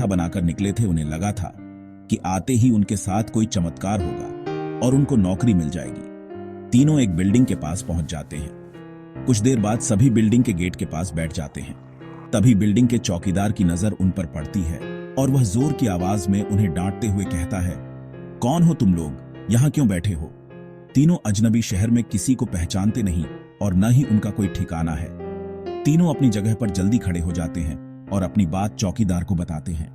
व्यवस्था बनाकर निकले थे, उन्हें लगा था कि आते ही उनके साथ कोई चमत्कार होगा और उनको नौकरी मिल जाएगी। तीनों एक बिल्डिंग के पास पहुंच जाते हैं। कुछ देर बाद सभी बिल्डिंग के गेट के पास बैठ जाते हैं। तभी बिल्डिंग के चौकीदार की नजर उन पर पड़ती है और वह जोर की आवाज में उन्हें डांटते हुए कहता है, कौन हो तुम लोग, यहां क्यों बैठे हो? तीनों अजनबी शहर में किसी को पहचानते नहीं और न ही उनका कोई ठिकाना है। तीनों अपनी जगह पर जल्दी खड़े हो जाते हैं और अपनी बात चौकीदार को बताते हैं।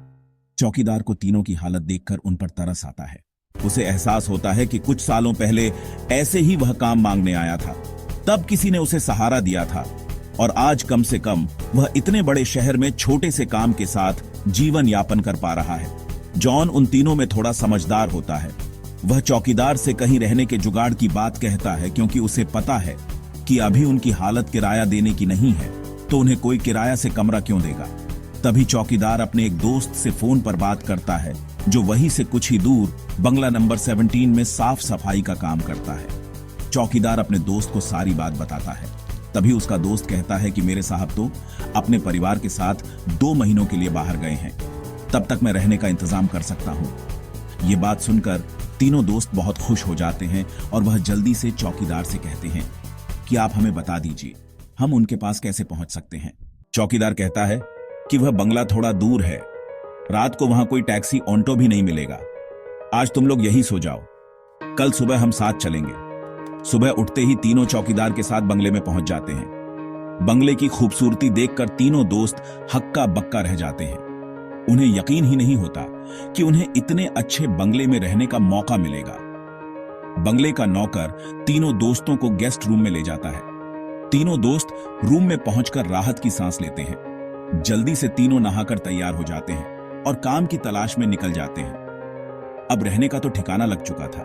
चौकीदार को तीनों की हालत देखकर उन पर तरस आता है। उसे एहसास होता है कि कुछ सालों पहले ऐसे ही वह काम मांगने आया था, तब किसी ने उसे सहारा दिया था और आज कम से कम वह इतने बड़े शहर में छोटे से काम के साथ जीवन यापन कर पा रहा है। जॉन उन तीनों में थोड़ा समझदार होता है। वह चौकीदार से कहीं रहने के जुगाड़ की बात कहता है, क्योंकि उसे पता है कि अभी उनकी हालत किराया देने की नहीं है, तो उन्हें कोई किराया से कमरा क्यों देगा। तभी चौकीदार अपने एक दोस्त से फोन पर बात करता है, जो वहीं से कुछ ही दूर बंगला नंबर 17 में साफ सफाई का काम करता है। चौकीदार अपने दोस्त को सारी बात बताता है। तभी उसका दोस्त कहता है कि मेरे साहब तो अपने परिवार के साथ 2 महीनों के लिए बाहर गए हैं, तब तक मैं रहने का इंतजाम कर सकता हूं। ये बात सुनकर तीनों दोस्त बहुत खुश हो जाते हैं और वह जल्दी से चौकीदार से कहते हैं कि आप हमें बता दीजिए, हम उनके पास कैसे पहुंच सकते हैं। चौकीदार कहता है कि वह बंगला थोड़ा दूर है, रात को वहां कोई टैक्सी ऑटो भी नहीं मिलेगा। आज तुम लोग यही सो जाओ, कल सुबह हम साथ चलेंगे। सुबह उठते ही तीनों चौकीदार के साथ बंगले में पहुंच जाते हैं। बंगले की खूबसूरती देखकर तीनों दोस्त हक्का बक्का रह जाते हैं। उन्हें यकीन ही नहीं होता कि उन्हें इतने अच्छे बंगले में रहने का मौका मिलेगा। बंगले का नौकर तीनों दोस्तों को गेस्ट रूम में ले जाता है। तीनों दोस्त रूम में पहुंचकर राहत की सांस लेते हैं। जल्दी से तीनों नहाकर तैयार हो जाते हैं और काम की तलाश में निकल जाते हैं। अब रहने का तो ठिकाना लग चुका था,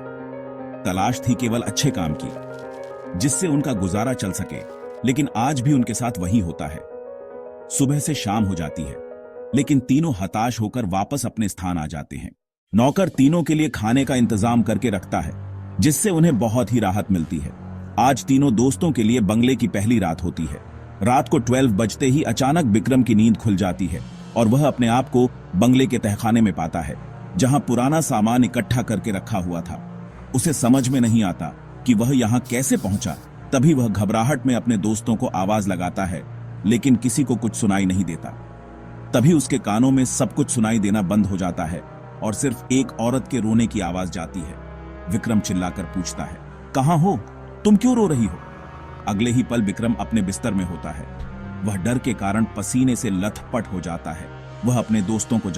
तलाश थी केवल अच्छे काम की, जिससे उनका गुजारा चल सके। लेकिन आज भी उनके साथ वही होता है। सुबह से शाम हो जाती है, लेकिन तीनों हताश होकर वापस अपने स्थान आ जाते हैं। नौकर तीनों के लिए खाने का इंतजाम करके रखता है, जिससे उन्हें बहुत ही राहत मिलती है। आज तीनों दोस्तों के लिए बंगले की पहली रात होती है। रात को 12 बजते ही अचानक विक्रम की नींद खुल जाती है और वह अपने आप को बंगले के तहखाने में पाता है, जहां पुराना सामान इकट्ठा करके रखा हुआ था। उसे समझ में नहीं आता कि वह यहां कैसे पहुंचा। तभी वह घबराहट में अपने दोस्तों को आवाज लगाता है, लेकिन किसी को कुछ सुनाई नहीं देता। तभी उसके कानों में सब कुछ सुनाई देना बंद हो जाता है और सिर्फ एक औरत के रोने की आवाज जाती है। विक्रम चिल्लाकर पूछता है, कहां हो तुम, क्यों रो रही हो? अगले ही पल विक्रम अपने बिस्तर में होता है। वह डर के कारण पसीने से लथपथ हो जाता है। वह अपने दोस्तों को